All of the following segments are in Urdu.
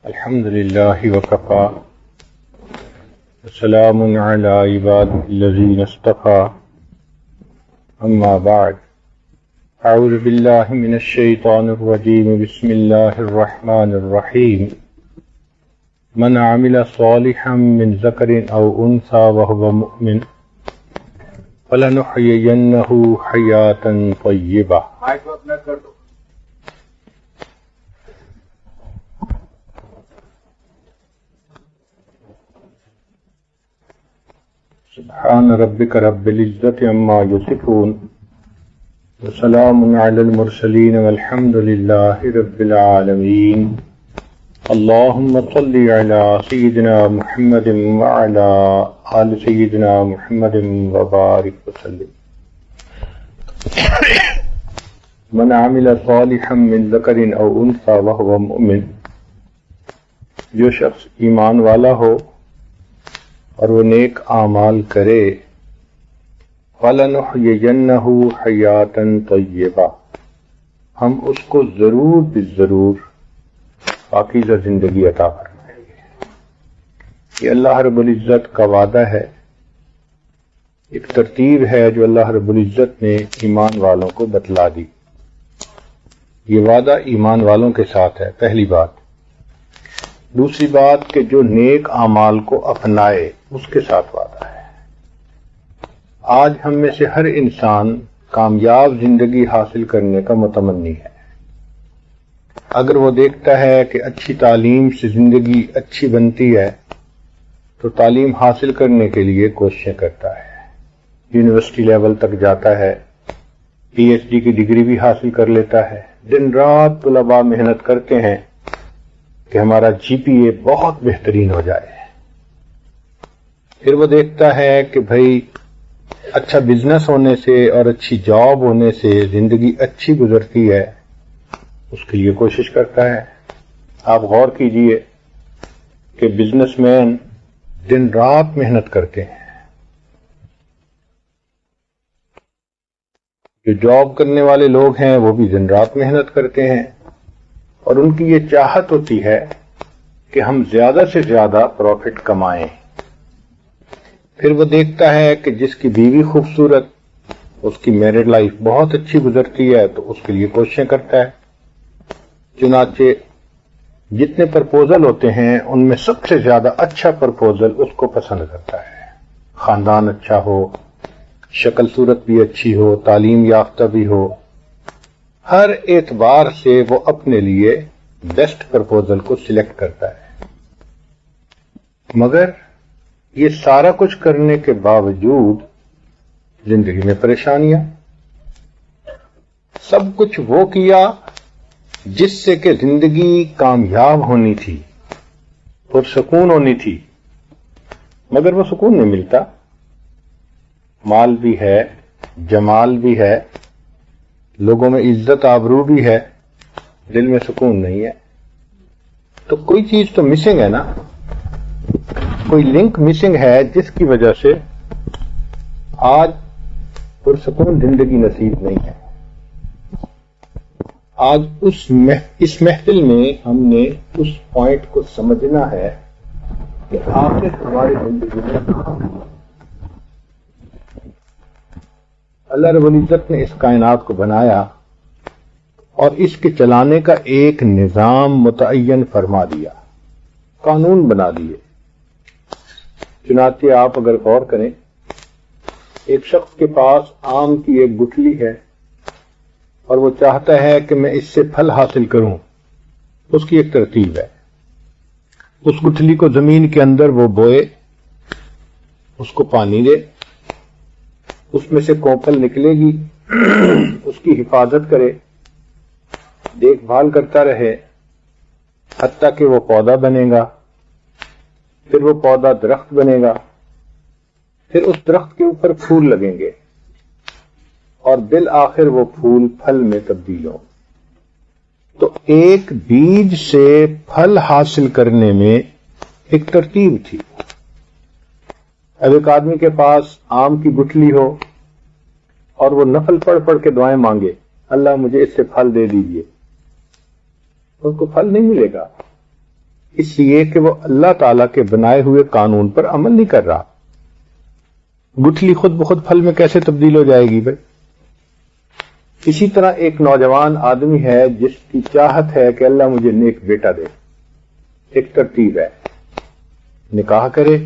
الحمد لله وكفى وسلام على عباده الذين اصطفى أما بعد أعوذ بالله من الشيطان الرجيم بسم الله الرحمن الرحيم من عمل صالحا من ذكر أو أنثى وهو مؤمن فلنحيينه حياة طيبة. سبحان ربك رب العزة عما يصفون وسلام على المرسلين والحمد لله رب العالمين. اللهم صل على سيدنا محمد وعلى آل سيدنا محمد وبارك وسلم. من عمل صالحا من ذكر او انثى وهو مؤمن، جو شخص ایمان والا ہو اور وہ نیک اعمال کرے، فَلَنُحْيِيَنَّهُ حَيَاةً طَيِّبَةً، ہم اس کو ضرور بالضرور پاکیزہ زندگی عطا فرمائیں گے. یہ اللہ رب العزت کا وعدہ ہے، ایک ترتیب ہے جو اللہ رب العزت نے ایمان والوں کو بتلا دی. یہ وعدہ ایمان والوں کے ساتھ ہے، پہلی بات. دوسری بات کہ جو نیک اعمال کو اپنائے اس کے ساتھ وعدہ ہے. آج ہم میں سے ہر انسان کامیاب زندگی حاصل کرنے کا متمنی ہے. اگر وہ دیکھتا ہے کہ اچھی تعلیم سے زندگی اچھی بنتی ہے تو تعلیم حاصل کرنے کے لیے کوششیں کرتا ہے، یونیورسٹی لیول تک جاتا ہے، پی ایچ ڈی کی ڈگری بھی حاصل کر لیتا ہے. دن رات طلباء محنت کرتے ہیں کہ ہمارا جی پی اے بہت بہترین ہو جائے. پھر وہ دیکھتا ہے کہ بھئی اچھا بزنس ہونے سے اور اچھی جاب ہونے سے زندگی اچھی گزرتی ہے، اس کے لیے کوشش کرتا ہے. آپ غور کیجئے کہ بزنس مین دن رات محنت کرتے ہیں، جو جاب کرنے والے لوگ ہیں وہ بھی دن رات محنت کرتے ہیں، اور ان کی یہ چاہت ہوتی ہے کہ ہم زیادہ سے زیادہ پروفٹ کمائیں. پھر وہ دیکھتا ہے کہ جس کی بیوی خوبصورت، اس کی میرڈ لائف بہت اچھی گزرتی ہے تو اس کے لیے کوششیں کرتا ہے. چنانچہ جتنے پرپوزل ہوتے ہیں ان میں سب سے زیادہ اچھا پرپوزل اس کو پسند کرتا ہے. خاندان اچھا ہو، شکل صورت بھی اچھی ہو، تعلیم یافتہ بھی ہو، ہر اعتبار سے وہ اپنے لیے بیسٹ پرپوزل کو سلیکٹ کرتا ہے. مگر یہ سارا کچھ کرنے کے باوجود زندگی میں پریشانیاں. سب کچھ وہ کیا جس سے کہ زندگی کامیاب ہونی تھی، پرسکون ہونی تھی، مگر وہ سکون نہیں ملتا. مال بھی ہے، جمال بھی ہے، لوگوں میں عزت آبرو بھی ہے، دل میں سکون نہیں ہے. تو کوئی چیز تو مسنگ ہے نا، کوئی لنک مسنگ ہے جس کی وجہ سے آج پرسکون زندگی نصیب نہیں ہے. آج اس محفل میں ہم نے اس پوائنٹ کو سمجھنا ہے کہ آخر ہماری زندگی میں اللہ رب العزت نے اس کائنات کو بنایا اور اس کے چلانے کا ایک نظام متعین فرما دیا، قانون بنا دیے. چنانچہ آپ اگر غور کریں، ایک شخص کے پاس آم کی ایک گٹھلی ہے اور وہ چاہتا ہے کہ میں اس سے پھل حاصل کروں. اس کی ایک ترتیب ہے. اس گٹھلی کو زمین کے اندر وہ بوئے، اس کو پانی دے، اس میں سے کوپل نکلے گی، اس کی حفاظت کرے، دیکھ بھال کرتا رہے حتیٰ کہ وہ پودا بنے گا. پھر وہ پودا درخت بنے گا، پھر اس درخت کے اوپر پھول لگیں گے اور بالآخر وہ پھول پھل میں تبدیل ہوں. تو ایک بیج سے پھل حاصل کرنے میں ایک ترتیب تھی. اب ایک آدمی کے پاس آم کی گٹھلی ہو اور وہ نفل پڑھ پڑھ کے دعائیں مانگے، اللہ مجھے اس سے پھل دے دیجئے، اس کو پھل نہیں ملے گا. اس لیے کہ وہ اللہ تعالیٰ کے بنائے ہوئے قانون پر عمل نہیں کر رہا. گٹھلی خود بخود پھل میں کیسے تبدیل ہو جائے گی بھائی؟ اسی طرح ایک نوجوان آدمی ہے جس کی چاہت ہے کہ اللہ مجھے نیک بیٹا دے. ایک ترتیب ہے، نکاح کرے،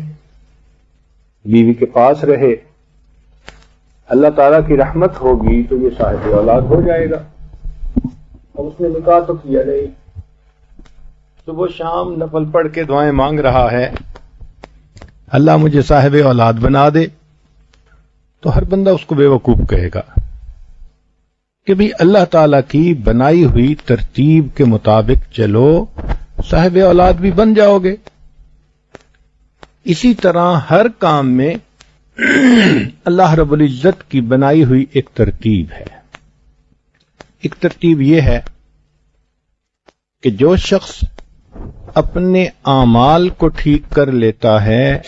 بیوی کے پاس رہے، اللہ تعالیٰ کی رحمت ہوگی تو یہ صاحب اولاد ہو جائے گا. اب اس نے نکاح تو کیا نہیں، صبح شام نفل پڑھ کے دعائیں مانگ رہا ہے اللہ مجھے صاحب اولاد بنا دے، تو ہر بندہ اس کو بے وقوف کہے گا کہ بھی اللہ تعالیٰ کی بنائی ہوئی ترتیب کے مطابق چلو، صاحب اولاد بھی بن جاؤ گے. اسی طرح ہر کام میں اللہ رب العزت کی بنائی ہوئی ایک ترتیب ہے. ایک ترتیب یہ ہے کہ جو شخص اپنے اعمال کو ٹھیک کر لیتا ہے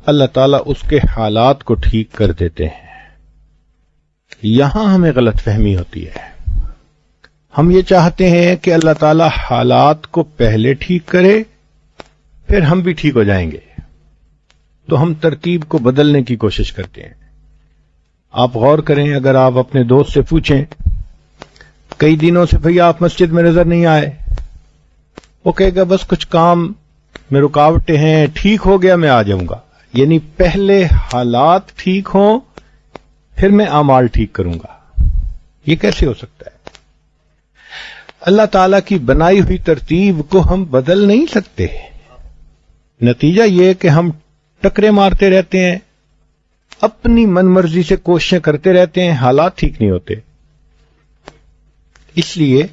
اللہ تعالیٰ اس کے حالات کو ٹھیک کر دیتے ہیں. یہاں ہمیں غلط فہمی ہوتی ہے. ہم یہ چاہتے ہیں کہ اللہ تعالیٰ حالات کو پہلے ٹھیک کرے پھر ہم بھی ٹھیک ہو جائیں گے، تو ہم ترتیب کو بدلنے کی کوشش کرتے ہیں. آپ غور کریں، اگر آپ اپنے دوست سے پوچھیں کئی دنوں سے بھئی آپ مسجد میں نظر نہیں آئے، وہ کہے گا بس کچھ کام میں رکاوٹیں ہیں، ٹھیک ہو گیا میں آ جاؤں گا. یعنی پہلے حالات ٹھیک ہوں پھر میں اعمال ٹھیک کروں گا. یہ کیسے ہو سکتا ہے؟ اللہ تعالیٰ کی بنائی ہوئی ترتیب کو ہم بدل نہیں سکتے. نتیجہ یہ کہ ہم ٹکرے مارتے رہتے ہیں، اپنی من مرضی سے کوششیں کرتے رہتے ہیں، حالات ٹھیک نہیں ہوتے. اس لیے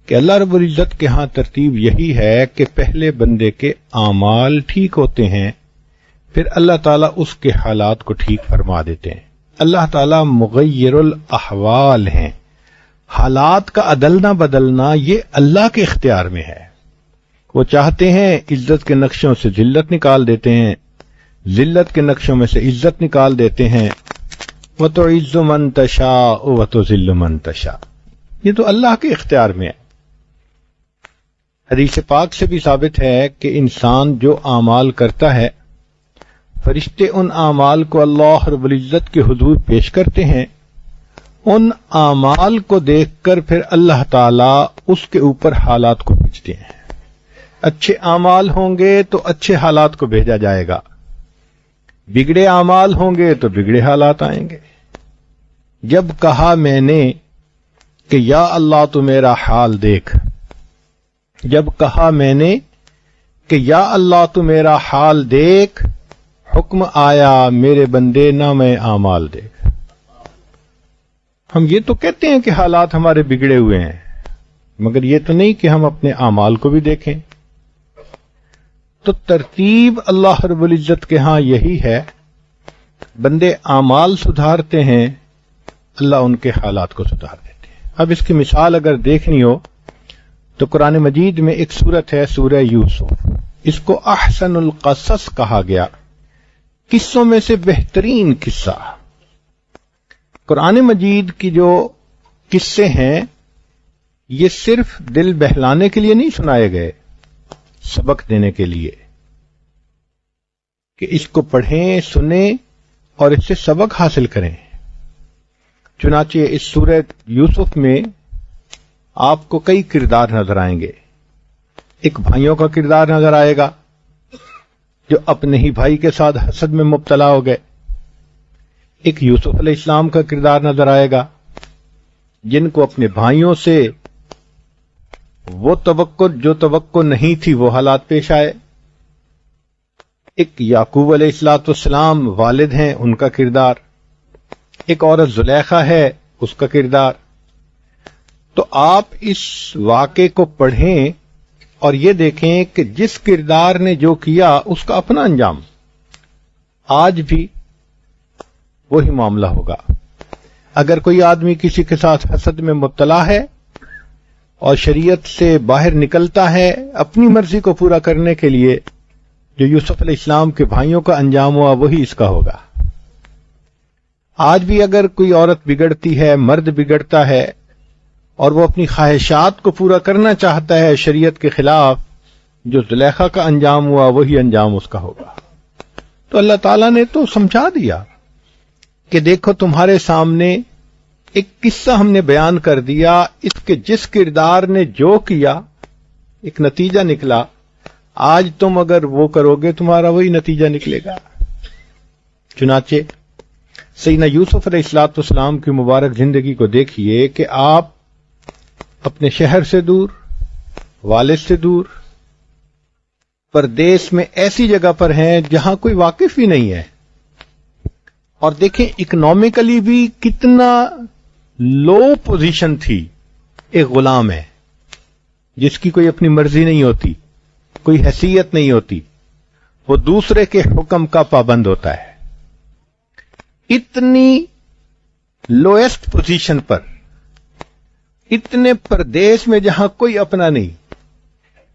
کہ اللہ رب العزت کے ہاں ترتیب یہی ہے کہ پہلے بندے کے اعمال ٹھیک ہوتے ہیں، پھر اللہ تعالیٰ اس کے حالات کو ٹھیک فرما دیتے ہیں. اللہ تعالیٰ مغیر الاحوال ہیں. حالات کا عدلنا بدلنا یہ اللہ کے اختیار میں ہے. وہ چاہتے ہیں عزت کے نقشوں سے ذلت نکال دیتے ہیں، ذلت کے نقشوں میں سے عزت نکال دیتے ہیں. وَتُعِزُّ مَن تَشَاءُ وَتُذِلُّ مَن تَشَاءُ. یہ تو اللہ کے اختیار میں ہے. حدیث پاک سے بھی ثابت ہے کہ انسان جو اعمال کرتا ہے فرشتے ان اعمال کو اللہ رب العزت کے حضور پیش کرتے ہیں. ان اعمال کو دیکھ کر پھر اللہ تعالیٰ اس کے اوپر حالات کو بھیجتے ہیں. اچھے اعمال ہوں گے تو اچھے حالات کو بھیجا جائے گا، بگڑے اعمال ہوں گے تو بگڑے حالات آئیں گے. جب کہا میں نے کہ یا اللہ تو میرا حال دیکھ، جب کہا میں نے کہ یا اللہ تو میرا حال دیکھ، حکم آیا میرے بندے نہ میں اعمال دیکھ. ہم یہ تو کہتے ہیں کہ حالات ہمارے بگڑے ہوئے ہیں، مگر یہ تو نہیں کہ ہم اپنے اعمال کو بھی دیکھیں. تو ترتیب اللہ رب العزت کے ہاں یہی ہے، بندے اعمال سدھارتے ہیں، اللہ ان کے حالات کو سدھار دیتے ہیں. اب اس کی مثال اگر دیکھنی ہو تو قرآن مجید میں ایک سورت ہے سورہ یوسف. اس کو احسن القصص کہا گیا، قصوں میں سے بہترین قصہ. قرآن مجید کی جو قصے ہیں یہ صرف دل بہلانے کے لیے نہیں سنائے گئے، سبق دینے کے لیے کہ اس کو پڑھیں، سنیں اور اس سے سبق حاصل کریں. چنانچہ اس سورہ یوسف میں آپ کو کئی کردار نظر آئیں گے. ایک بھائیوں کا کردار نظر آئے گا جو اپنے ہی بھائی کے ساتھ حسد میں مبتلا ہو گئے. ایک یوسف علیہ السلام کا کردار نظر آئے گا جن کو اپنے بھائیوں سے وہ توقع نہیں تھی وہ حالات پیش آئے. ایک یعقوب علیہ السلام والد ہیں، ان کا کردار. ایک عورت زلیخا ہے، اس کا کردار. تو آپ اس واقعے کو پڑھیں اور یہ دیکھیں کہ جس کردار نے جو کیا اس کا اپنا انجام. آج بھی وہی معاملہ ہوگا. اگر کوئی آدمی کسی کے ساتھ حسد میں مبتلا ہے اور شریعت سے باہر نکلتا ہے اپنی مرضی کو پورا کرنے کے لیے، جو یوسف علیہ السلام کے بھائیوں کا انجام ہوا وہی اس کا ہوگا. آج بھی اگر کوئی عورت بگڑتی ہے، مرد بگڑتا ہے اور وہ اپنی خواہشات کو پورا کرنا چاہتا ہے شریعت کے خلاف، جو زلیخا کا انجام ہوا وہی انجام اس کا ہوگا. تو اللہ تعالیٰ نے تو سمجھا دیا کہ دیکھو تمہارے سامنے ایک قصہ ہم نے بیان کر دیا، اس کے جس کردار نے جو کیا ایک نتیجہ نکلا، آج تم اگر وہ کرو گے تمہارا وہی نتیجہ نکلے گا. چنانچہ سیدنا یوسف علیہ الصلوۃ والسلام کی مبارک زندگی کو دیکھیے کہ آپ اپنے شہر سے دور، والد سے دور، پردیس میں ایسی جگہ پر ہیں جہاں کوئی واقف ہی نہیں ہے، اور دیکھیں اکنامکلی بھی کتنا لو پوزیشن تھی. ایک غلام ہے جس کی کوئی اپنی مرضی نہیں ہوتی، کوئی حیثیت نہیں ہوتی، وہ دوسرے کے حکم کا پابند ہوتا ہے. اتنی لوئسٹ پوزیشن پر، اتنے پردیس میں جہاں کوئی اپنا نہیں،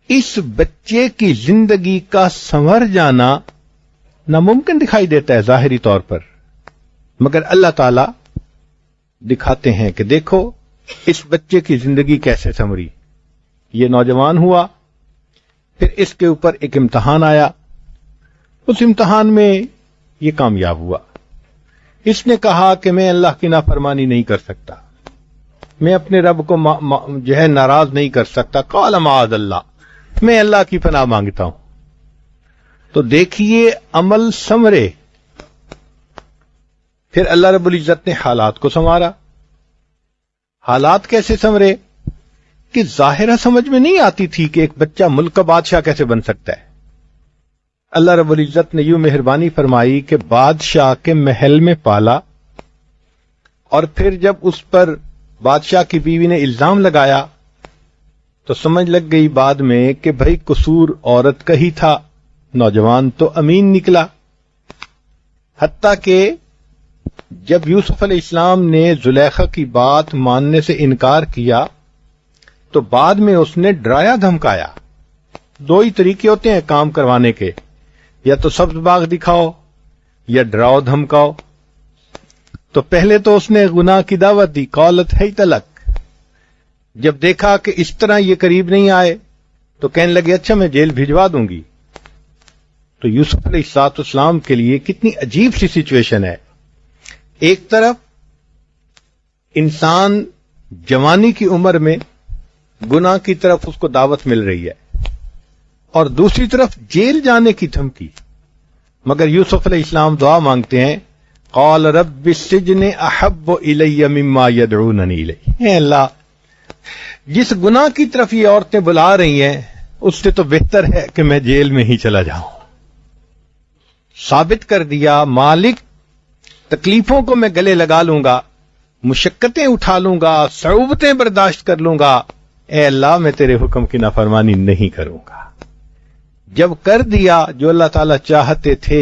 اس بچے کی زندگی کا سنور جانا ناممکن دکھائی دیتا ہے ظاہری طور پر، مگر اللہ تعالی دکھاتے ہیں کہ دیکھو اس بچے کی زندگی کیسے سنوری. یہ نوجوان ہوا، پھر اس کے اوپر ایک امتحان آیا، اس امتحان میں یہ کامیاب ہوا. اس نے کہا کہ میں اللہ کی نافرمانی نہیں کر سکتا، میں اپنے رب کو جو ہے ناراض نہیں کر سکتا. قال معاذ اللہ، میں اللہ کی پناہ مانگتا ہوں. تو دیکھیے عمل سنورے. پھر اللہ رب العزت نے حالات کو سنوارا. حالات کیسے سنورے کہ ظاہرہ سمجھ میں نہیں آتی تھی کہ ایک بچہ ملک کا بادشاہ کیسے بن سکتا ہے. اللہ رب العزت نے یوں مہربانی فرمائی کہ بادشاہ کے محل میں پالا، اور پھر جب اس پر بادشاہ کی بیوی نے الزام لگایا تو سمجھ لگ گئی بعد میں کہ بھئی قصور عورت کا ہی تھا، نوجوان تو امین نکلا. حتیٰ کہ جب یوسف علیہ السلام نے زلیخا کی بات ماننے سے انکار کیا تو بعد میں اس نے ڈرایا دھمکایا. دو ہی طریقے ہوتے ہیں کام کروانے کے، یا تو سبز باغ دکھاؤ یا ڈراؤ دھمکاؤ. تو پہلے تو اس نے گناہ کی دعوت دی، قالت حیت لک. جب دیکھا کہ اس طرح یہ قریب نہیں آئے تو کہنے لگے اچھا میں جیل بھجوا دوں گی. تو یوسف علیہ السلام کے لیے کتنی عجیب سی سچویشن ہے. ایک طرف انسان جوانی کی عمر میں گناہ کی طرف اس کو دعوت مل رہی ہے، اور دوسری طرف جیل جانے کی دھمکی. مگر یوسف علیہ السلام دعا مانگتے ہیں، قال رب السجن احب الی مما یدعوننی الیہ. اے اللہ، جس گناہ کی طرف یہ عورتیں بلا رہی ہیں اس سے تو بہتر ہے کہ میں جیل میں ہی چلا جاؤں. ثابت کر دیا مالک، تکلیفوں کو میں گلے لگا لوں گا، مشقتیں اٹھا لوں گا، صعوبتیں برداشت کر لوں گا، اے اللہ میں تیرے حکم کی نافرمانی نہیں کروں گا. جب کر دیا جو اللہ تعالیٰ چاہتے تھے،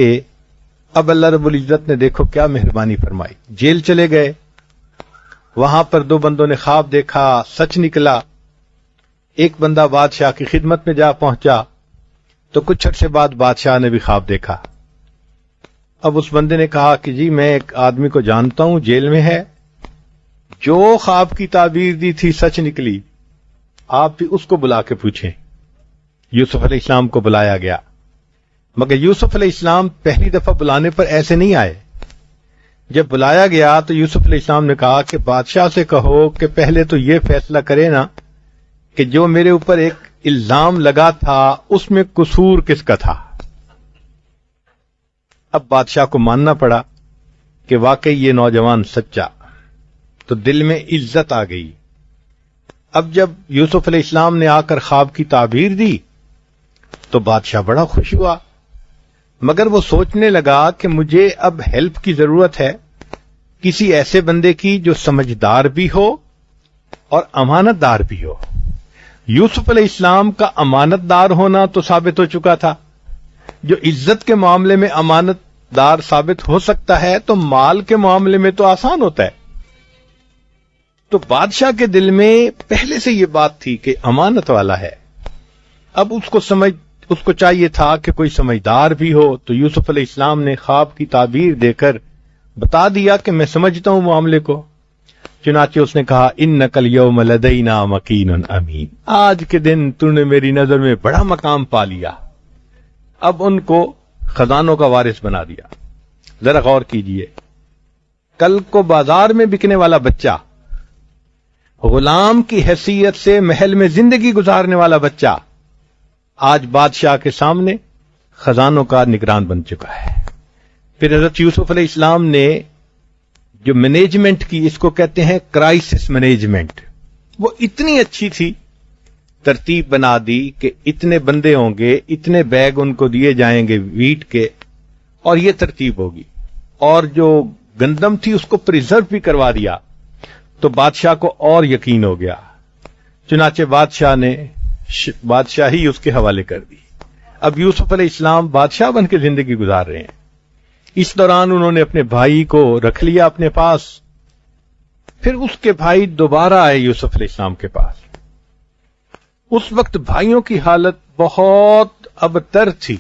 اب اللہ رب العزت نے دیکھو کیا مہربانی فرمائی. جیل چلے گئے، وہاں پر دو بندوں نے خواب دیکھا، سچ نکلا. ایک بندہ بادشاہ کی خدمت میں جا پہنچا تو کچھ عرصے بعد بادشاہ نے بھی خواب دیکھا. اب اس بندے نے کہا کہ جی میں ایک آدمی کو جانتا ہوں، جیل میں ہے، جو خواب کی تعبیر دی تھی سچ نکلی، آپ بھی اس کو بلا کے پوچھیں. یوسف علیہ السلام کو بلایا گیا، مگر یوسف علیہ السلام پہلی دفعہ بلانے پر ایسے نہیں آئے. جب بلایا گیا تو یوسف علیہ السلام نے کہا کہ بادشاہ سے کہو کہ پہلے تو یہ فیصلہ کرے نا کہ جو میرے اوپر ایک الزام لگا تھا اس میں قصور کس کا تھا. اب بادشاہ کو ماننا پڑا کہ واقعی یہ نوجوان سچا، تو دل میں عزت آ گئی. اب جب یوسف علیہ السلام نے آ کر خواب کی تعبیر دی تو بادشاہ بڑا خوش ہوا، مگر وہ سوچنے لگا کہ مجھے اب ہیلپ کی ضرورت ہے، کسی ایسے بندے کی جو سمجھدار بھی ہو اور امانت دار بھی ہو. یوسف علیہ السلام کا امانت دار ہونا تو ثابت ہو چکا تھا. جو عزت کے معاملے میں امانت دار ثابت ہو سکتا ہے تو مال کے معاملے میں تو آسان ہوتا ہے. تو بادشاہ کے دل میں پہلے سے یہ بات تھی کہ امانت والا ہے. اب اس کو چاہیے تھا کہ کوئی سمجھدار بھی ہو. تو یوسف علیہ السلام نے خواب کی تعبیر دے کر بتا دیا کہ میں سمجھتا ہوں معاملے کو. چنانچہ اس نے کہا انک الیوم لدینا مکین امین، آج کے دن تو نے میری نظر میں بڑا مقام پا لیا۔ اب ان کو خزانوں کا وارث بنا دیا۔ ذرا غور کیجئے، کل کو بازار میں بکنے والا بچہ، غلام کی حیثیت سے محل میں زندگی گزارنے والا بچہ، آج بادشاہ کے سامنے خزانوں کا نگران بن چکا ہے۔ پھر حضرت یوسف علیہ السلام نے جو مینجمنٹ کی، اس کو کہتے ہیں کرائسس مینجمنٹ، وہ اتنی اچھی تھی، ترتیب بنا دی کہ اتنے بندے ہوں گے، اتنے بیگ ان کو دیے جائیں گے ویٹ کے، اور یہ ترتیب ہوگی، اور جو گندم تھی اس کو پریزرو بھی کروا دیا، تو بادشاہ کو اور یقین ہو گیا۔ چنانچہ بادشاہ نے بادشاہی اس کے حوالے کر دی۔ اب یوسف علیہ السلام بادشاہ بن کے زندگی گزار رہے ہیں۔ اس دوران انہوں نے اپنے بھائی کو رکھ لیا اپنے پاس۔ پھر اس کے بھائی دوبارہ آئے یوسف علیہ السلام کے پاس۔ اس وقت بھائیوں کی حالت بہت ابتر تھی۔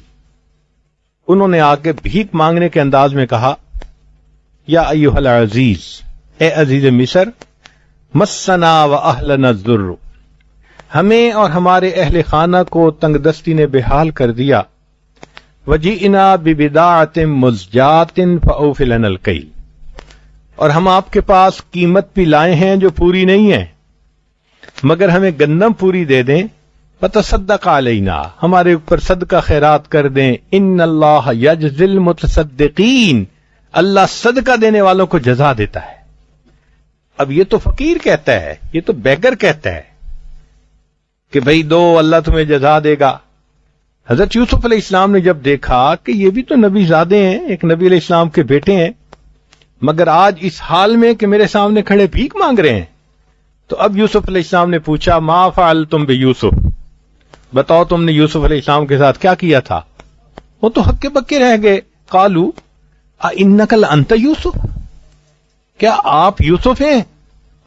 انہوں نے آ کے بھیک مانگنے کے انداز میں کہا، یا ایھا العزیز، اے عزیز مصر، مسنا و اہلنا الضر، ہمیں اور ہمارے اہل خانہ کو تنگ دستی نے بے حال کر دیا۔ وجئنا ببضاعۃ مزجاۃ فاوف لنا الکیل، اور ہم آپ کے پاس قیمت بھی لائے ہیں جو پوری نہیں ہے، مگر ہمیں گندم پوری دے دیں۔ فتصدق علینا، ہمارے اوپر صدقہ خیرات کر دیں۔ ان اللہ یجزی المتصدقین، اللہ صدقہ دینے والوں کو جزا دیتا ہے۔ اب یہ تو فقیر کہتا ہے، یہ تو بیگر کہتا ہے کہ بھئی دو، اللہ تمہیں جزا دے گا۔ حضرت یوسف علیہ السلام نے جب دیکھا کہ یہ بھی تو نبی زادے ہیں، ایک نبی علیہ السلام کے بیٹے ہیں، مگر آج اس حال میں کہ میرے سامنے کھڑے بھیک مانگ رہے ہیں، تو اب یوسف علیہ السلام نے پوچھا، ما فعلتم بیوسف، بتاؤ تم نے یوسف علیہ السلام کے ساتھ کیا کیا تھا؟ وہ تو ہکے بکے رہ گئے۔ قالوا اِنَّكَ لَأَنْتَ یوسف، کیا آپ یوسف ہیں؟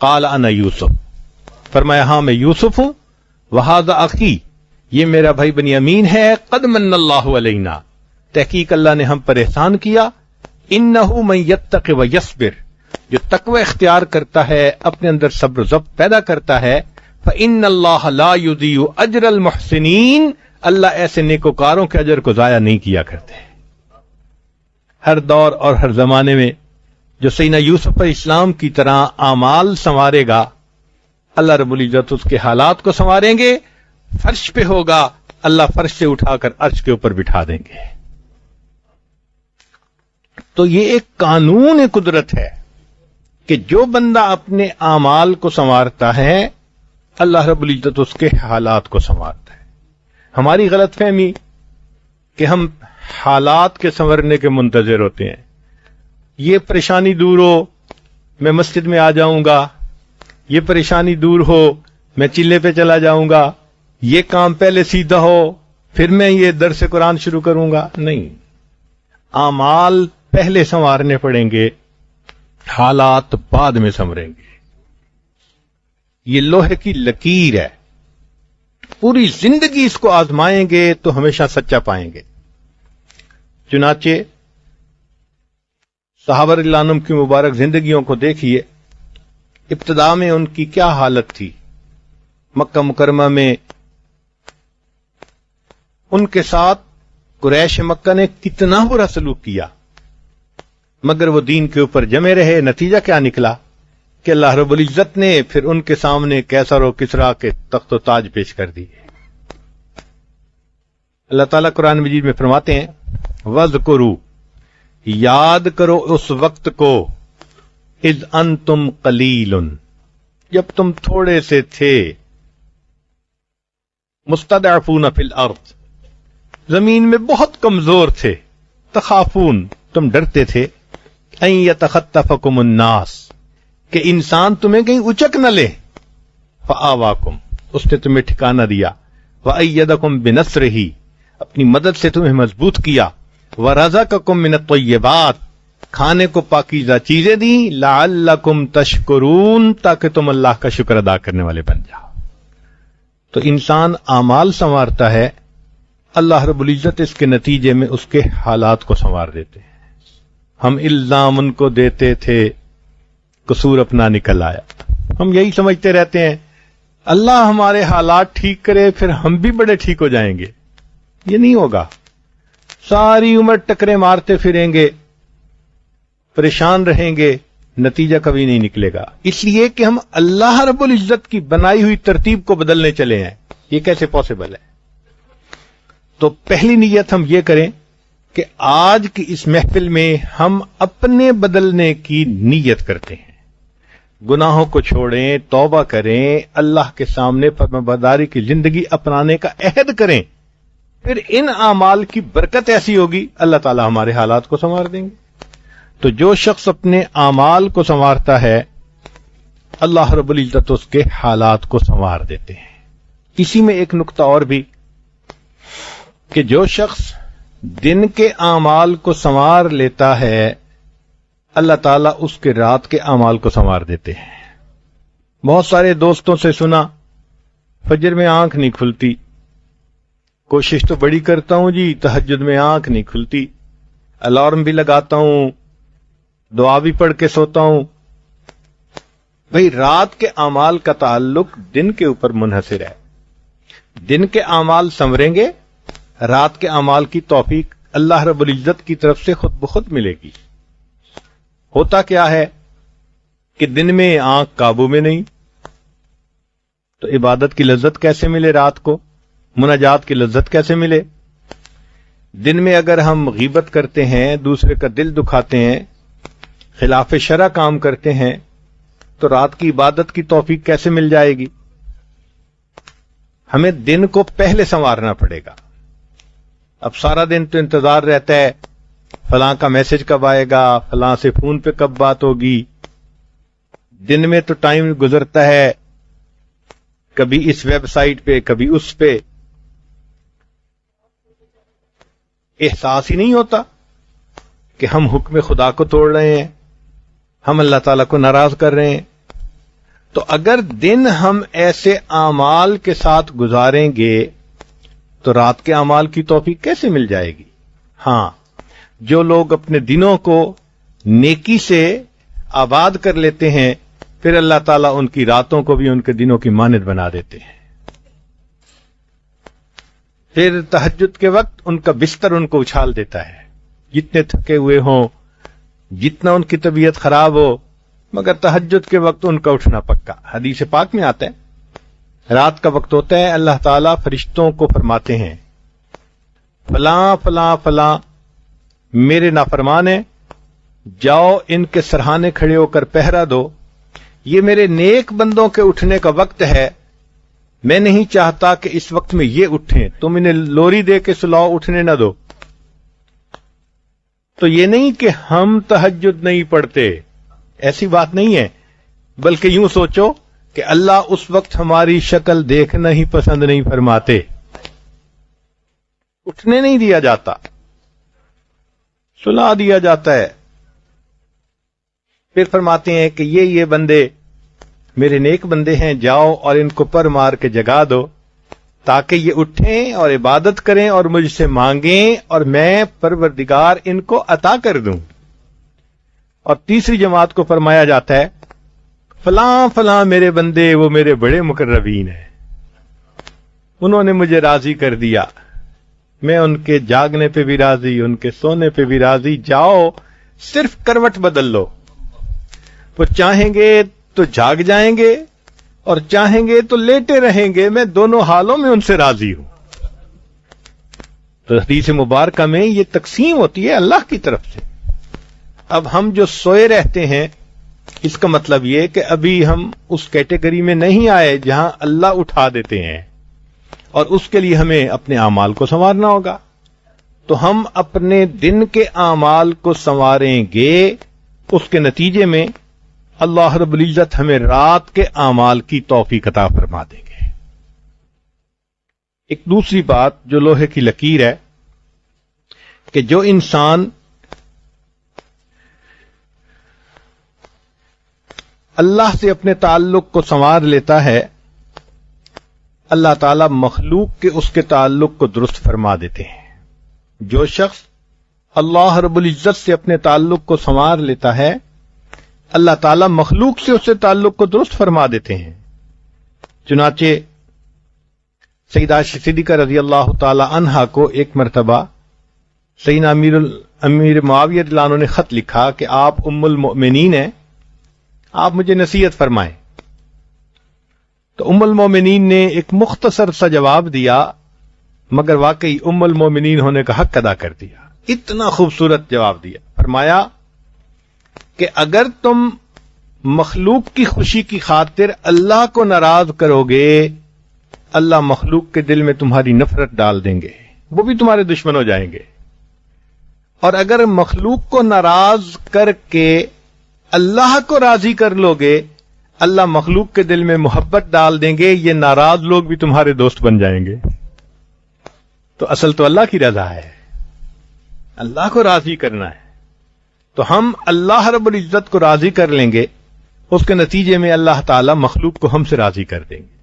قال انا یوسف، فرمایا ہاں میں یوسف ہوں۔ وہذا اخی، یہ میرا بھائی بنیامین ہے۔ قد من اللہ علینا، تحقیق اللہ نے ہم پر احسان کیا۔ انہ من یتق ویصبر، جو تقوی اختیار کرتا ہے، اپنے اندر صبر و ضبط پیدا کرتا ہے، فإن اللہ لا یضیع اجر المحسنین، اللہ ایسے نیکوکاروں کے اجر کو ضائع نہیں کیا کرتے۔ ہر دور اور ہر زمانے میں جو سیدنا یوسف علیہ السلام کی طرح اعمال سنوارے گا، اللہ رب العزت اس کے حالات کو سنواریں گے۔ فرش پہ ہوگا، اللہ فرش سے اٹھا کر عرش کے اوپر بٹھا دیں گے۔ تو یہ ایک قانون قدرت ہے کہ جو بندہ اپنے اعمال کو سنوارتا ہے، اللہ رب العزت اس کے حالات کو سنوارتا ہے۔ ہماری غلط فہمی کہ ہم حالات کے سنورنے کے منتظر ہوتے ہیں، یہ پریشانی دور ہو میں مسجد میں آ جاؤں گا، یہ پریشانی دور ہو میں چلے پہ چلا جاؤں گا، یہ کام پہلے سیدھا ہو پھر میں یہ درس قرآن شروع کروں گا۔ نہیں، اعمال پہلے سنوارنے پڑیں گے، حالات بعد میں سنوریں گے۔ یہ لوہے کی لکیر ہے، پوری زندگی اس کو آزمائیں گے تو ہمیشہ سچا پائیں گے۔ چنانچہ صحابہ رضی اللہ عنہم کی مبارک زندگیوں کو دیکھیے، ابتدا میں ان کی کیا حالت تھی۔ مکہ مکرمہ میں ان کے ساتھ قریش مکہ نے کتنا برا سلوک کیا، مگر وہ دین کے اوپر جمے رہے۔ نتیجہ کیا نکلا کہ اللہ رب العزت نے پھر ان کے سامنے کیسر و کسریٰ کے تخت و تاج پیش کر دیے۔ اللہ تعالیٰ قرآن مجید میں فرماتے ہیں، وَاذْكُرُوا، یاد کرو اس وقت کو، اذ انتم قلیل، جب تم تھوڑے سے تھے، مستضعفون فی الارض، زمین میں بہت کمزور تھے، تخافون، تم ڈرتے تھے، ان یتخطفکم الناس، کہ انسان تمہیں کہیں اچک نہ لے، فآواکم، اس نے تمہیں ٹھکانہ دیا، وأیدکم بنصرہ، اپنی مدد سے تمہیں مضبوط کیا، ورزقکم من الطیبات، کھانے کو پاکیزہ چیزیں دیں، لعلکم تشکرون، تاکہ تم اللہ کا شکر ادا کرنے والے بن جاؤ۔ تو انسان اعمال سنوارتا ہے، اللہ رب العزت اس کے نتیجے میں اس کے حالات کو سنوار دیتے ہیں۔ ہم الزام ان کو دیتے تھے، قصور اپنا نکل آیا. ہم یہی سمجھتے رہتے ہیں اللہ ہمارے حالات ٹھیک کرے پھر ہم بھی بڑے ٹھیک ہو جائیں گے. یہ نہیں ہوگا. ساری عمر ٹکرے مارتے پھریں گے, پریشان رہیں گے, نتیجہ کبھی نہیں نکلے گا. اس لیے کہ ہم اللہ رب العزت کی بنائی ہوئی ترتیب کو بدلنے چلے ہیں. یہ کیسے پاسبل ہے؟ تو پہلی نیت ہم یہ کریں کہ آج کی اس محفل میں ہم اپنے بدلنے کی نیت کرتے ہیں. گناہوں کو چھوڑیں, توبہ کریں, اللہ کے سامنے فرمانبرداری کی زندگی اپنانے کا عہد کریں. پھر ان اعمال کی برکت ایسی ہوگی اللہ تعالی ہمارے حالات کو سنوار دیں گے. تو جو شخص اپنے اعمال کو سنوارتا ہے اللہ رب العزت اس کے حالات کو سنوار دیتے ہیں. اسی میں ایک نقطہ اور بھی کہ جو شخص دن کے اعمال کو سنوار لیتا ہے اللہ تعالیٰ اس کے رات کے اعمال کو سنوار دیتے ہیں. بہت سارے دوستوں سے سنا فجر میں آنکھ نہیں کھلتی, کوشش تو بڑی کرتا ہوں جی, تہجد میں آنکھ نہیں کھلتی, الارم بھی لگاتا ہوں, دعا بھی پڑھ کے سوتا ہوں. بھئی رات کے اعمال کا تعلق دن کے اوپر منحصر ہے. دن کے اعمال سنوریں گے, رات کے اعمال کی توفیق اللہ رب العزت کی طرف سے خود بخود ملے گی. ہوتا کیا ہے کہ دن میں آنکھ قابو میں نہیں, تو عبادت کی لذت کیسے ملے؟ رات کو مناجات کی لذت کیسے ملے؟ دن میں اگر ہم غیبت کرتے ہیں, دوسرے کا دل دکھاتے ہیں, خلاف شرع کام کرتے ہیں, تو رات کی عبادت کی توفیق کیسے مل جائے گی؟ ہمیں دن کو پہلے سنوارنا پڑے گا. اب سارا دن تو انتظار رہتا ہے فلاں کا میسج کب آئے گا, فلاں سے فون پہ کب بات ہوگی. دن میں تو ٹائم گزرتا ہے کبھی اس ویب سائٹ پہ کبھی اس پہ, احساس ہی نہیں ہوتا کہ ہم حکم خدا کو توڑ رہے ہیں, ہم اللہ تعالیٰ کو ناراض کر رہے ہیں. تو اگر دن ہم ایسے اعمال کے ساتھ گزاریں گے تو رات کے اعمال کی توفیق کیسے مل جائے گی؟ ہاں, جو لوگ اپنے دنوں کو نیکی سے آباد کر لیتے ہیں پھر اللہ تعالیٰ ان کی راتوں کو بھی ان کے دنوں کی مانند بنا دیتے ہیں. پھر تہجد کے وقت ان کا بستر ان کو اچھال دیتا ہے, جتنے تھکے ہوئے ہوں, جتنا ان کی طبیعت خراب ہو, مگر تہجد کے وقت ان کا اٹھنا پکا. حدیث پاک میں آتا ہے رات کا وقت ہوتا ہے, اللہ تعالیٰ فرشتوں کو فرماتے ہیں فلاں فلاں فلاں میرے نافرمان ہیں, جاؤ ان کے سرہانے کھڑے ہو کر پہرا دو, یہ میرے نیک بندوں کے اٹھنے کا وقت ہے, میں نہیں چاہتا کہ اس وقت میں یہ اٹھیں, تم انہیں لوری دے کے سلاؤ, اٹھنے نہ دو. تو یہ نہیں کہ ہم تہجد نہیں پڑھتے, ایسی بات نہیں ہے, بلکہ یوں سوچو کہ اللہ اس وقت ہماری شکل دیکھنا ہی پسند نہیں فرماتے, اٹھنے نہیں دیا جاتا, سلا دیا جاتا ہے. پھر فرماتے ہیں کہ یہ بندے میرے نیک بندے ہیں, جاؤ اور ان کو پر مار کے جگا دو تاکہ یہ اٹھیں اور عبادت کریں اور مجھ سے مانگیں اور میں پروردگار ان کو عطا کر دوں. اور تیسری جماعت کو فرمایا جاتا ہے فلاں فلاں میرے بندے وہ میرے بڑے مقربین ہیں, انہوں نے مجھے راضی کر دیا, میں ان کے جاگنے پہ بھی راضی, ان کے سونے پہ بھی راضی, جاؤ صرف کروٹ بدل لو. وہ چاہیں گے تو جاگ جائیں گے اور چاہیں گے تو لیٹے رہیں گے, میں دونوں حالوں میں ان سے راضی ہوں. تو حدیث مبارکہ میں یہ تقسیم ہوتی ہے اللہ کی طرف سے. اب ہم جو سوئے رہتے ہیں اس کا مطلب یہ کہ ابھی ہم اس کیٹیگری میں نہیں آئے جہاں اللہ اٹھا دیتے ہیں, اور اس کے لیے ہمیں اپنے اعمال کو سنوارنا ہوگا. تو ہم اپنے دن کے اعمال کو سنواریں گے, اس کے نتیجے میں اللہ رب العزت ہمیں رات کے اعمال کی توفیق عطا فرما دیں گے. ایک دوسری بات جو لوہے کی لکیر ہے کہ جو انسان اللہ سے اپنے تعلق کو سنوار لیتا ہے اللہ تعالی مخلوق کے اس کے تعلق کو درست فرما دیتے ہیں. جو شخص اللہ رب العزت سے اپنے تعلق کو سنوار لیتا ہے اللہ تعالیٰ مخلوق سے اس سے تعلق کو درست فرما دیتے ہیں. چنانچہ سیدہ عائشہ صدیقہ رضی اللہ تعالی عنہا کو ایک مرتبہ سیدنا امیر معاویہ رضی اللہ عنہ نے خط لکھا کہ آپ ام المؤمنین ہیں، آپ مجھے نصیحت فرمائیں. تو ام المؤمنین نے ایک مختصر سا جواب دیا، مگر واقعی ام المؤمنین ہونے کا حق ادا کر دیا. اتنا خوبصورت جواب دیا. فرمایا کہ اگر تم مخلوق کی خوشی کی خاطر اللہ کو ناراض کرو گے، اللہ مخلوق کے دل میں تمہاری نفرت ڈال دیں گے، وہ بھی تمہارے دشمن ہو جائیں گے. اور اگر مخلوق کو ناراض کر کے اللہ کو راضی کر لو گے، اللہ مخلوق کے دل میں محبت ڈال دیں گے، یہ ناراض لوگ بھی تمہارے دوست بن جائیں گے. تو اصل تو اللہ کی رضا ہے، اللہ کو راضی کرنا ہے. تو ہم اللہ رب العزت کو راضی کر لیں گے، اس کے نتیجے میں اللہ تعالی مخلوق کو ہم سے راضی کر دیں گے.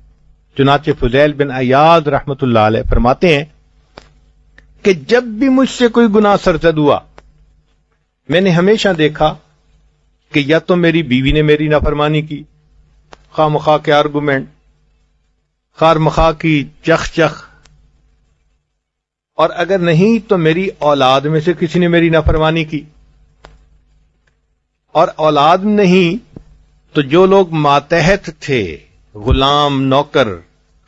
چنانچہ فضیل بن عیاض رحمت اللہ علیہ فرماتے ہیں کہ جب بھی مجھ سے کوئی گناہ سرزد ہوا، میں نے ہمیشہ دیکھا کہ یا تو میری بیوی نے میری نافرمانی کی، خواہ مخواہ کے آرگومنٹ، خواہ مخواہ کی چخ، اور اگر نہیں تو میری اولاد میں سے کسی نے میری نافرمانی کی، اور اولاد نہیں تو جو لوگ ماتحت تھے، غلام، نوکر،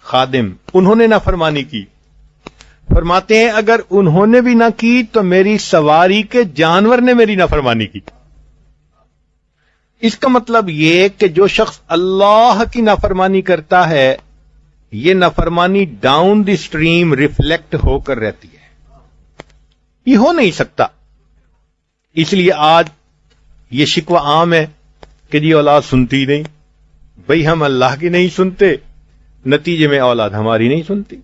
خادم، انہوں نے نافرمانی کی. فرماتے ہیں اگر انہوں نے بھی نہ کی تو میری سواری کے جانور نے میری نافرمانی کی. اس کا مطلب یہ کہ جو شخص اللہ کی نافرمانی کرتا ہے، یہ نافرمانی ڈاؤن دی سٹریم ریفلیکٹ ہو کر رہتی ہے. یہ ہو نہیں سکتا. اس لیے آج یہ شکوہ عام ہے کہ جی اولاد سنتی نہیں. بھئی ہم اللہ کی نہیں سنتے، نتیجے میں اولاد ہماری نہیں سنتی.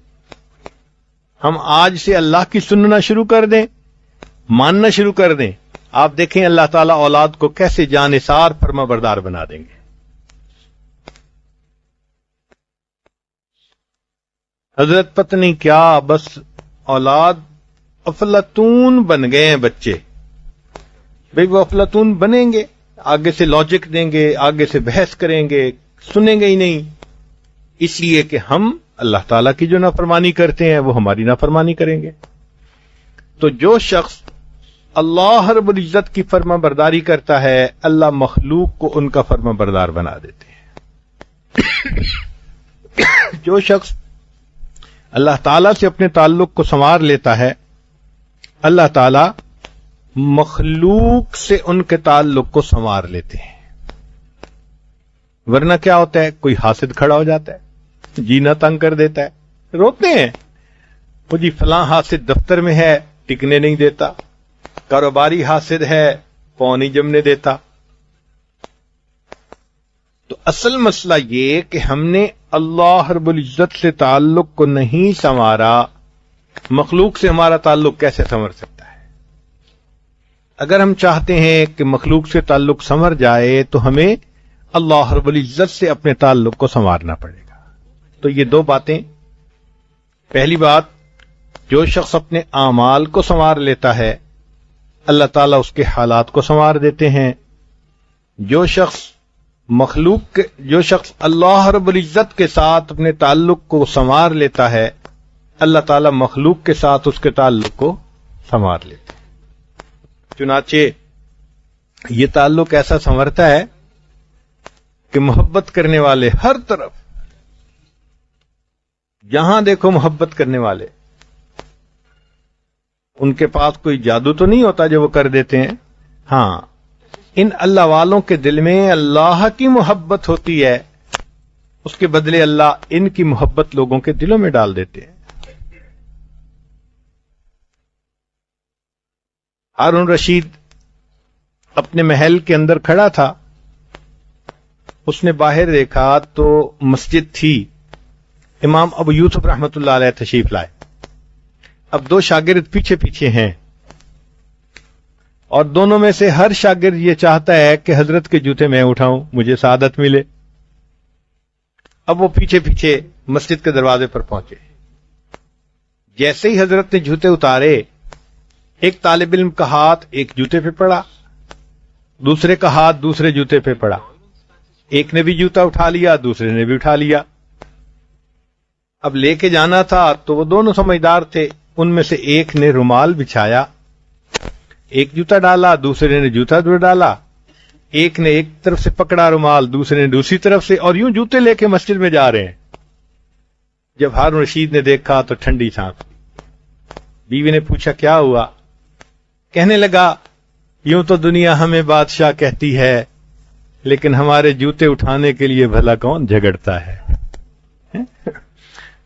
ہم آج سے اللہ کی سننا شروع کر دیں، ماننا شروع کر دیں، آپ دیکھیں اللہ تعالیٰ اولاد کو کیسے جانثار فرما بردار بنا دیں گے. حضرت پتہ نہیں کیا، بس اولاد افلاطون بن گئے ہیں بچے. بھئی وہ افلاطون بنیں گے، آگے سے لاجک دیں گے، آگے سے بحث کریں گے، سنیں گے ہی نہیں. اس لیے کہ ہم اللہ تعالیٰ کی جو نافرمانی کرتے ہیں وہ ہماری نافرمانی کریں گے. تو جو شخص اللہ رب العزت کی فرما برداری کرتا ہے، اللہ مخلوق کو ان کا فرما بردار بنا دیتے ہیں. جو شخص اللہ تعالیٰ سے اپنے تعلق کو سنوار لیتا ہے، اللہ تعالیٰ مخلوق سے ان کے تعلق کو سنوار لیتے ہیں. ورنہ کیا ہوتا ہے، کوئی حاسد کھڑا ہو جاتا ہے، جینا تنگ کر دیتا ہے، روتے ہیں، وہ جی فلاں حاسد دفتر میں ہے، ٹکنے نہیں دیتا، کاروباری حاسد ہے، پاؤں نہیں جمنے دیتا. تو اصل مسئلہ یہ کہ ہم نے اللہ رب العزت سے تعلق کو نہیں سنوارا، مخلوق سے ہمارا تعلق کیسے سنور سکتا ہے؟ اگر ہم چاہتے ہیں کہ مخلوق سے تعلق سنور جائے تو ہمیں اللہ رب العزت سے اپنے تعلق کو سنوارنا پڑے گا. تو یہ دو باتیں، پہلی بات، جو شخص اپنے اعمال کو سنوار لیتا ہے اللہ تعالیٰ اس کے حالات کو سنوار دیتے ہیں. جو شخص اللہ رب العزت کے ساتھ اپنے تعلق کو سنوار لیتا ہے اللہ تعالیٰ مخلوق کے ساتھ اس کے تعلق کو سنوار لیتے ہیں. چنانچہ یہ تعلق ایسا سنورتا ہے کہ محبت کرنے والے ہر طرف، جہاں دیکھو محبت کرنے والے، ان کے پاس کوئی جادو تو نہیں ہوتا جو وہ کر دیتے ہیں. ہاں، ان اللہ والوں کے دل میں اللہ کی محبت ہوتی ہے، اس کے بدلے اللہ ان کی محبت لوگوں کے دلوں میں ڈال دیتے ہیں. ہارون رشید اپنے محل کے اندر کھڑا تھا، اس نے باہر دیکھا تو مسجد تھی، امام ابو یوسف رحمت اللہ علیہ تشریف لائے. اب دو شاگرد پیچھے پیچھے ہیں اور دونوں میں سے ہر شاگرد یہ چاہتا ہے کہ حضرت کے جوتے میں اٹھاؤں، مجھے سعادت ملے. اب وہ پیچھے پیچھے مسجد کے دروازے پر پہنچے. جیسے ہی حضرت نے جوتے اتارے، ایک طالب علم کا ہاتھ ایک جوتے پہ پڑا، دوسرے کا ہاتھ دوسرے جوتے پہ پڑا، ایک نے بھی جوتا اٹھا لیا، دوسرے نے بھی اٹھا لیا۔ اب لے کے جانا تھا تو وہ دونوں سمجھدار تھے، ان میں سے ایک نے رومال بچھایا، ایک جوتا ڈالا، دوسرے نے جوتا ڈالا، ایک نے ایک طرف سے پکڑا رومال، دوسرے نے دوسری طرف سے، اور یوں جوتے لے کے مسجد میں جا رہے ہیں۔ جب ہارون رشید نے دیکھا تو ٹھنڈی سانس، بیوی نے پوچھا کیا ہوا؟ کہنے لگا یوں تو دنیا ہمیں بادشاہ کہتی ہے، لیکن ہمارے جوتے اٹھانے کے لیے بھلا کون جھگڑتا ہے؟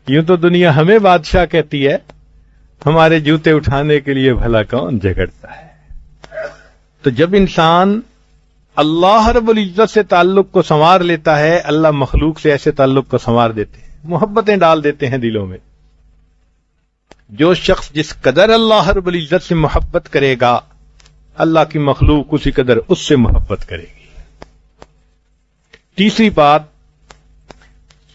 یوں تو دنیا ہمیں بادشاہ کہتی ہے، ہمارے جوتے اٹھانے کے لیے بھلا کون جھگڑتا ہے؟ تو جب انسان اللہ رب العزت سے تعلق کو سنوار لیتا ہے، اللہ مخلوق سے ایسے تعلق کو سنوار دیتے ہیں، محبتیں ڈال دیتے ہیں دلوں میں۔ جو شخص جس قدر اللہ رب العزت سے محبت کرے گا، اللہ کی مخلوق اسی قدر اس سے محبت کرے گی۔ تیسری بات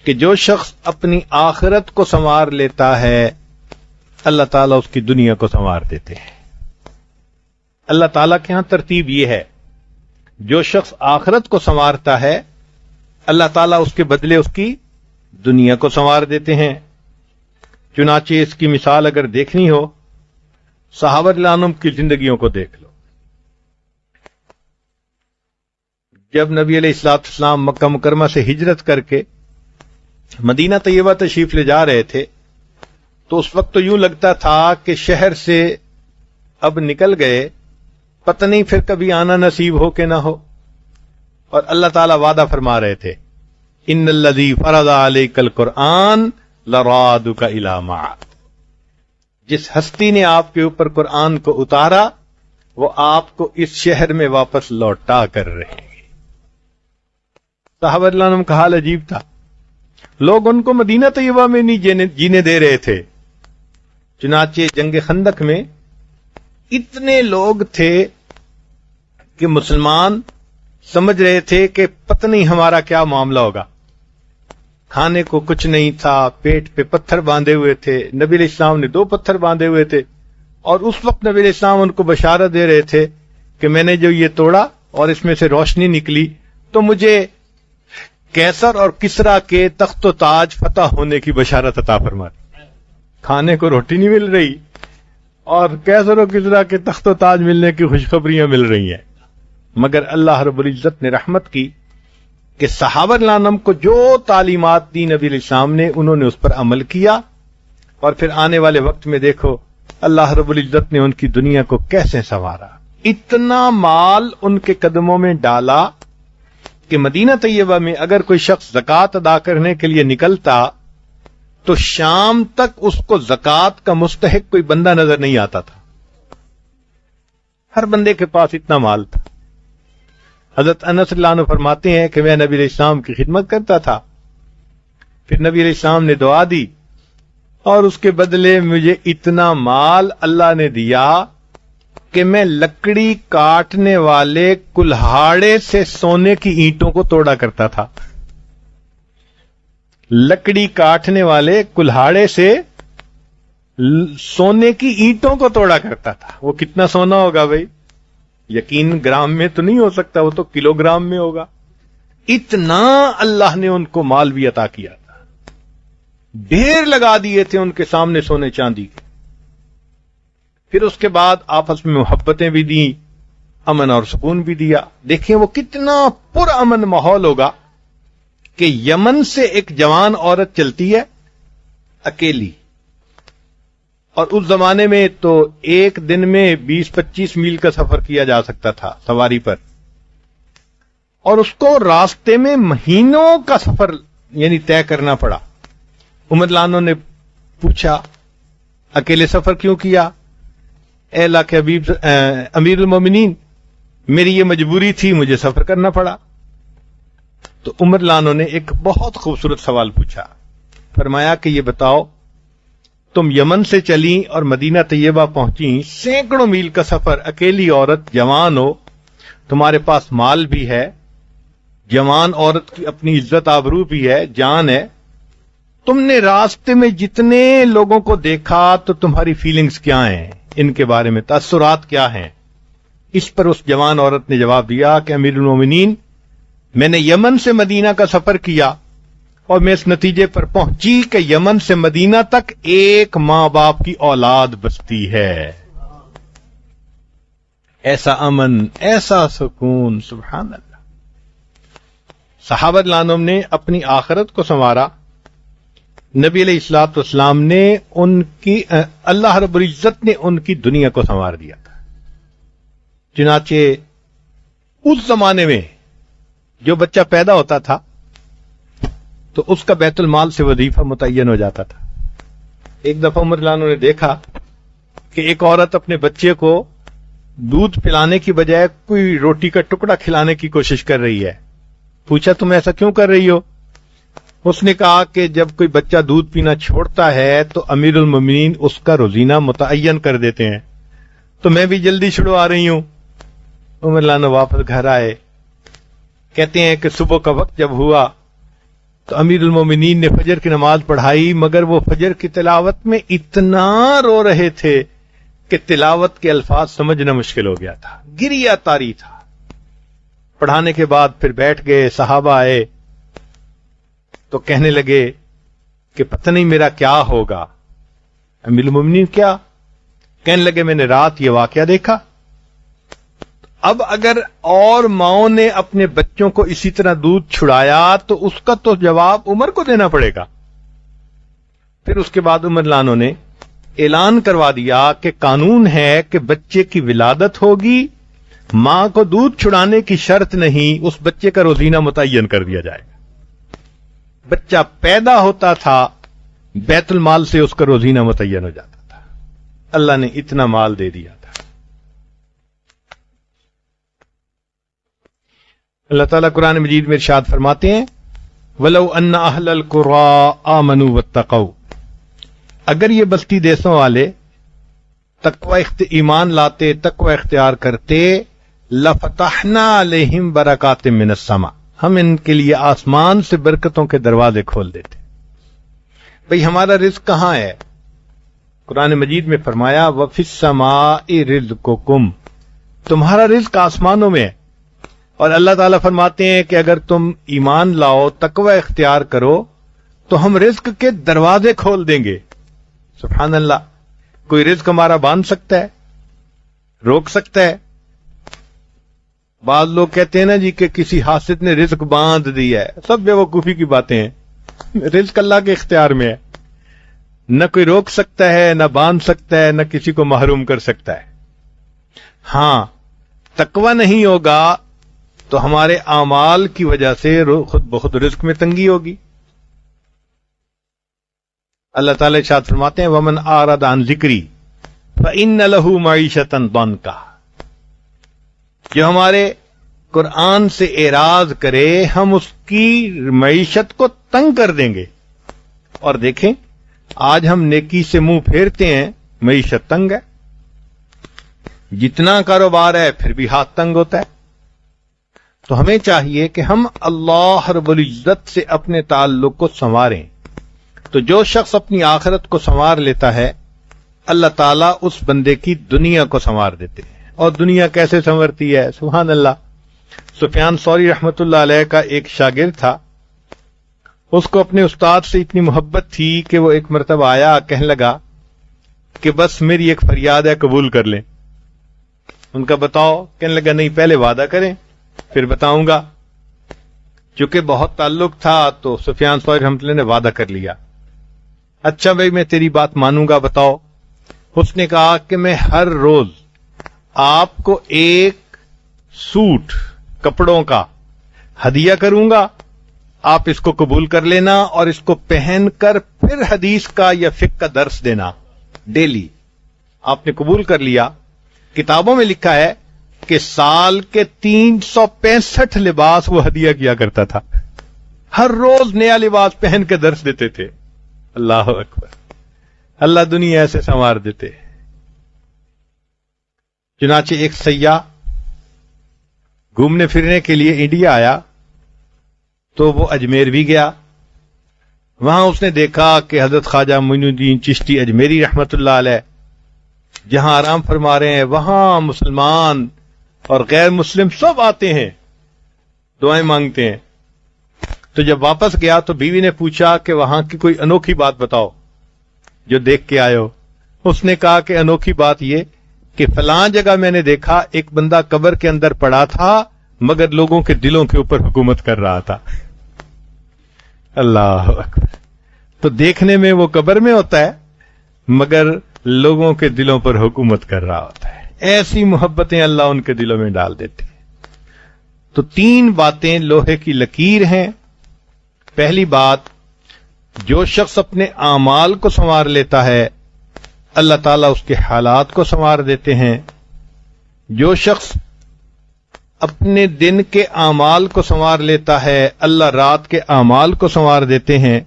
کہ جو شخص اپنی آخرت کو سنوار لیتا ہے، اللہ تعالیٰ اس کی دنیا کو سنوار دیتے ہیں۔ اللہ تعالیٰ کے ہاں ترتیب یہ ہے، جو شخص آخرت کو سنوارتا ہے، اللہ تعالیٰ اس کے بدلے اس کی دنیا کو سنوار دیتے ہیں۔ چنانچہ اس کی مثال اگر دیکھنی ہو، صحابہ رضی اللہ عنہم کی زندگیوں کو دیکھ لو۔ جب نبی علیہ السلام مکہ مکرمہ سے ہجرت کر کے مدینہ طیبہ تشریف لے جا رہے تھے، تو اس وقت تو یوں لگتا تھا کہ شہر سے اب نکل گئے، پتہ نہیں پھر کبھی آنا نصیب ہو کہ نہ ہو۔ اور اللہ تعالیٰ وعدہ فرما رہے تھے، ان الذی فرض علیک القرآن لرادک الی معاد، جس ہستی نے آپ کے اوپر قرآن کو اتارا، وہ آپ کو اس شہر میں واپس لوٹا کر رہے گی۔ صحابہ رضی اللہ عنہم کا حال عجیب تھا، لوگ ان کو مدینہ طیبہ میں نہیں جینے دے رہے تھے۔ چنانچہ جنگ خندق میں اتنے لوگ تھے کہ مسلمان سمجھ رہے تھے کہ پتہ نہیں ہمارا کیا معاملہ ہوگا، کھانے کو کچھ نہیں تھا، پیٹ پہ پتھر باندھے ہوئے تھے۔ نبی علیہ السلام نے 2 پتھر باندھے ہوئے تھے، اور اس وقت نبی علیہ السلام ان کو بشارت دے رہے تھے کہ میں نے جو یہ توڑا اور اس میں سے روشنی نکلی تو مجھے کیسر اور کسرا کے تخت و تاج فتح ہونے کی بشارت عطا فرما دی۔ کھانے کو روٹی نہیں مل رہی اور کیسر و کسرا کے تخت و تاج ملنے کی خوشخبریاں مل رہی ہیں، مگر اللہ رب العزت نے رحمت کی کہ صحابہ رضی اللہ عنہم کو جو تعلیمات دی نبی علیہ السلام نے، انہوں نے اس پر عمل کیا، اور پھر آنے والے وقت میں دیکھو اللہ رب العزت نے ان کی دنیا کو کیسے سنوارا۔ اتنا مال ان کے قدموں میں ڈالا کہ مدینہ طیبہ میں اگر کوئی شخص زکوٰۃ ادا کرنے کے لیے نکلتا تو شام تک اس کو زکوٰۃ کا مستحق کوئی بندہ نظر نہیں آتا تھا، ہر بندے کے پاس اتنا مال تھا۔ حضرت انس رضی اللہ عنہ فرماتے ہیں کہ میں نبی علیہ السلام کی خدمت کرتا تھا، پھر نبی علیہ السلام نے دعا دی اور اس کے بدلے مجھے اتنا مال اللہ نے دیا کہ میں لکڑی کاٹنے والے کلہاڑے سے سونے کی اینٹوں کو توڑا کرتا تھا۔ لکڑی کاٹنے والے کلہاڑے سے سونے کی اینٹوں کو توڑا کرتا تھا۔ وہ کتنا سونا ہوگا بھائی؟ یقین گرام میں تو نہیں ہو سکتا، وہ تو کلو گرام میں ہوگا۔ اتنا اللہ نے ان کو مال بھی عطا کیا تھا، ڈھیر لگا دیے تھے ان کے سامنے سونے چاندی کے۔ پھر اس کے بعد آپس میں محبتیں بھی دیں، امن اور سکون بھی دیا۔ دیکھیں وہ کتنا پرامن ماحول ہوگا کہ یمن سے ایک جوان عورت چلتی ہے اکیلی، اور اس زمانے میں تو ایک دن میں 20-25 میل کا سفر کیا جا سکتا تھا سواری پر، اور اس کو راستے میں مہینوں کا سفر یعنی طے کرنا پڑا۔ عمر لانو نے پوچھا اکیلے سفر کیوں کیا؟ اے اللہ کے حبیب امیر المومنین، میری یہ مجبوری تھی، مجھے سفر کرنا پڑا۔ تو عمر لانو نے ایک بہت خوبصورت سوال پوچھا، فرمایا کہ یہ بتاؤ تم یمن سے چلیں اور مدینہ طیبہ پہنچیں، سینکڑوں میل کا سفر، اکیلی عورت، جوان ہو، تمہارے پاس مال بھی ہے، جوان عورت کی اپنی عزت آبرو بھی ہے، جان ہے، تم نے راستے میں جتنے لوگوں کو دیکھا تو تمہاری فیلنگز کیا ہیں، ان کے بارے میں تاثرات کیا ہیں؟ اس پر اس جوان عورت نے جواب دیا کہ امیر المومنین، میں نے یمن سے مدینہ کا سفر کیا اور میں اس نتیجے پر پہنچی کہ یمن سے مدینہ تک ایک ماں باپ کی اولاد بستی ہے. ایسا امن، ایسا سکون، سبحان اللہ. صحابہ رضوان نے اپنی آخرت کو سنوارا. نبی علیہ الصلوۃ والسلام نے ان کی، اللہ رب العزت نے ان کی دنیا کو سنوار دیا تھا. چنانچہ اس زمانے میں جو بچہ پیدا ہوتا تھا تو اس کا بیت المال سے وظیفہ متعین ہو جاتا تھا. ایک دفعہ عمر رضی اللہ عنہ نے دیکھا کہ ایک عورت اپنے بچے کو دودھ پلانے کی بجائے کوئی روٹی کا ٹکڑا کھلانے کی کوشش کر رہی ہے. پوچھا تم ایسا کیوں کر رہی ہو؟ اس نے کہا کہ جب کوئی بچہ دودھ پینا چھوڑتا ہے تو امیر المومنین اس کا روزینہ متعین کر دیتے ہیں، تو میں بھی جلدی چھڑوا رہی ہوں. عمر رضی اللہ عنہ واپس گھر آئے. کہتے ہیں کہ صبح کا وقت جب ہوا تو امیر المومنین نے فجر کی نماز پڑھائی، مگر وہ فجر کی تلاوت میں اتنا رو رہے تھے کہ تلاوت کے الفاظ سمجھنا مشکل ہو گیا تھا، گریہ طاری تھا. پڑھانے کے بعد پھر بیٹھ گئے. صحابہ آئے تو کہنے لگے کہ پتہ نہیں میرا کیا ہوگا. امیر المومنین کیا؟ کہنے لگے میں نے رات یہ واقعہ دیکھا. اب اگر اور ماؤں نے اپنے بچوں کو اسی طرح دودھ چھڑایا تو اس کا تو جواب عمر کو دینا پڑے گا. پھر اس کے بعد عمر رضی اللہ عنہ نے اعلان کروا دیا کہ قانون ہے کہ بچے کی ولادت ہوگی، ماں کو دودھ چھڑانے کی شرط نہیں، اس بچے کا روزینہ متعین کر دیا جائے گا. بچہ پیدا ہوتا تھا، بیت المال سے اس کا روزینہ متعین ہو جاتا تھا. اللہ نے اتنا مال دے دیا تھا. اللہ تعالیٰ قرآن مجید میں ارشاد فرماتے ہیں وَلَوْ أَنَّ أَهْلَ الْقُرَىٰ آمَنُوا وَاتَّقَوْا، اگر یہ بستی دیسوں والے تقوی ایمان لاتے، تقوی اختیار کرتے، لَفَتَحْنَا عَلَيْهِمْ بَرَكَاتٍ مِّنَ السَّمَاءِ، ہم ان کے لیے آسمان سے برکتوں کے دروازے کھول دیتے. بھئی ہمارا رزق کہاں ہے؟ قرآن مجید میں فرمایا وَفِي السَّمَاءِ رِزْقُكُمْ، تمہارا رزق آسمانوں میں ہے. اور اللہ تعالیٰ فرماتے ہیں کہ اگر تم ایمان لاؤ، تقوی اختیار کرو تو ہم رزق کے دروازے کھول دیں گے. سبحان اللہ. کوئی رزق ہمارا باندھ سکتا ہے؟ روک سکتا ہے؟ بعض لوگ کہتے ہیں نا جی کہ کسی حاسد نے رزق باندھ دیا ہے. سب بیوقوفی کی باتیں ہیں. رزق اللہ کے اختیار میں ہے، نہ کوئی روک سکتا ہے، نہ باندھ سکتا ہے، نہ کسی کو محروم کر سکتا ہے. ہاں تقوی نہیں ہوگا تو ہمارے اعمال کی وجہ سے خود بخود رزق میں تنگی ہوگی. اللہ تعالیٰ ارشاد فرماتے ہیں وَمَنْ أَعْرَضَ عَنْ ذِكْرِي فَإِنَّ لَهُ مَعِيشَةً ضَنْكًا، جو ہمارے قرآن سے اعراض کرے ہم اس کی معیشت کو تنگ کر دیں گے. اور دیکھیں آج ہم نیکی سے منہ پھیرتے ہیں، معیشت تنگ ہے. جتنا کاروبار ہے پھر بھی ہاتھ تنگ ہوتا ہے. تو ہمیں چاہیے کہ ہم اللہ رب العزت سے اپنے تعلق کو سنواریں. تو جو شخص اپنی آخرت کو سنوار لیتا ہے اللہ تعالیٰ اس بندے کی دنیا کو سنوار دیتے ہیں. اور دنیا کیسے سنورتی ہے؟ سبحان اللہ. سفیان ثوری رحمۃ اللہ علیہ کا ایک شاگرد تھا، اس کو اپنے استاد سے اتنی محبت تھی کہ وہ ایک مرتبہ آیا، کہنے لگا کہ بس میری ایک فریاد ہے، قبول کر لیں. ان کا بتاؤ؟ کہنے لگا نہیں، پہلے وعدہ کریں پھر بتاؤں گا. چونکہ بہت تعلق تھا تو سفیان ثوری رحمۃ اللہ نے وعدہ کر لیا. اچھا بھائی میں تیری بات مانوں گا، بتاؤ. اس نے کہا کہ میں ہر روز آپ کو ایک سوٹ کپڑوں کا ہدیہ کروں گا، آپ اس کو قبول کر لینا اور اس کو پہن کر پھر حدیث کا یا فقہ کا درس دینا ڈیلی. آپ نے قبول کر لیا. کتابوں میں لکھا ہے کہ سال کے 365 لباس وہ ہدیہ کیا کرتا تھا. ہر روز نیا لباس پہن کے درس دیتے تھے. اللہ اکبر. اللہ دنیا ایسے سنوار دیتے. چنانچہ ایک سیاح گھومنے پھرنے کے لیے انڈیا آیا تو وہ اجمیر بھی گیا. وہاں اس نے دیکھا کہ حضرت خواجہ معین الدین چشتی اجمیری رحمت اللہ علیہ جہاں آرام فرما رہے ہیں، وہاں مسلمان اور غیر مسلم سب آتے ہیں، دعائیں مانگتے ہیں۔ تو جب واپس گیا تو بیوی نے پوچھا کہ وہاں کی کوئی انوکھی بات بتاؤ جو دیکھ کے آئے ہو۔ اس نے کہا کہ انوکھی بات یہ کہ فلاں جگہ میں نے دیکھا ایک بندہ قبر کے اندر پڑا تھا مگر لوگوں کے دلوں کے اوپر حکومت کر رہا تھا۔ اللہ اکبر۔ تو دیکھنے میں وہ قبر میں ہوتا ہے مگر لوگوں کے دلوں پر حکومت کر رہا ہوتا ہے۔ ایسی محبتیں اللہ ان کے دلوں میں ڈال دیتے ہیں۔ تو 3 باتیں لوہے کی لکیر ہیں۔ پہلی بات، جو شخص اپنے اعمال کو سنوار لیتا ہے اللہ تعالیٰ اس کے حالات کو سنوار دیتے ہیں۔ جو شخص اپنے دن کے اعمال کو سنوار لیتا ہے اللہ رات کے اعمال کو سنوار دیتے ہیں۔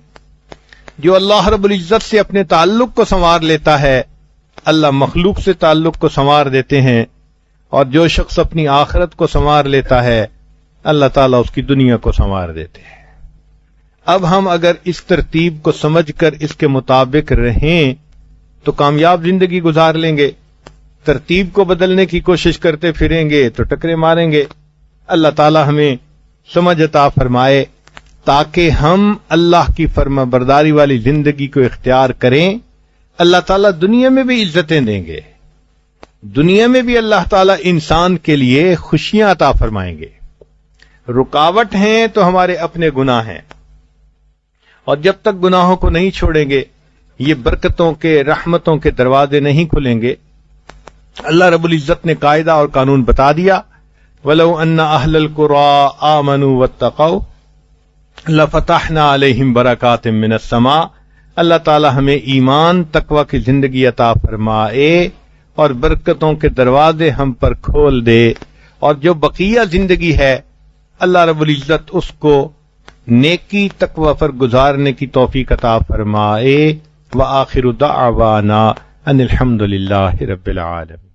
جو اللہ رب العزت سے اپنے تعلق کو سنوار لیتا ہے اللہ مخلوق سے تعلق کو سنوار دیتے ہیں۔ اور جو شخص اپنی آخرت کو سنوار لیتا ہے اللہ تعالیٰ اس کی دنیا کو سنوار دیتے ہیں۔ اب ہم اگر اس ترتیب کو سمجھ کر اس کے مطابق رہیں تو کامیاب زندگی گزار لیں گے۔ ترتیب کو بدلنے کی کوشش کرتے پھریں گے تو ٹکرے ماریں گے۔ اللہ تعالیٰ ہمیں سمجھ عطا فرمائے تاکہ ہم اللہ کی فرما برداری والی زندگی کو اختیار کریں۔ اللہ تعالیٰ دنیا میں بھی عزتیں دیں گے، دنیا میں بھی اللہ تعالیٰ انسان کے لیے خوشیاں عطا فرمائیں گے۔ رکاوٹ ہیں تو ہمارے اپنے گناہ ہیں، اور جب تک گناہوں کو نہیں چھوڑیں گے یہ برکتوں کے رحمتوں کے دروازے نہیں کھلیں گے۔ اللہ رب العزت نے قاعدہ اور قانون بتا دیا، وَلَوْ أَنَّ أَهْلَ الْقُرَىٰ آمَنُوا وَاتَّقَوْا لَفَتَحْنَا عَلَيْهِمْ بَرَكَاتٍ مِّنَ السَّمَاءِ۔ اللہ تعالی ہمیں ایمان تقوی کی زندگی عطا فرمائے اور برکتوں کے دروازے ہم پر کھول دے، اور جو بقیہ زندگی ہے اللہ رب العزت اس کو نیکی تقوی پر گزارنے کی توفیق عطا فرمائے۔ وآخر دعوانا ان الحمد للہ رب العالمین۔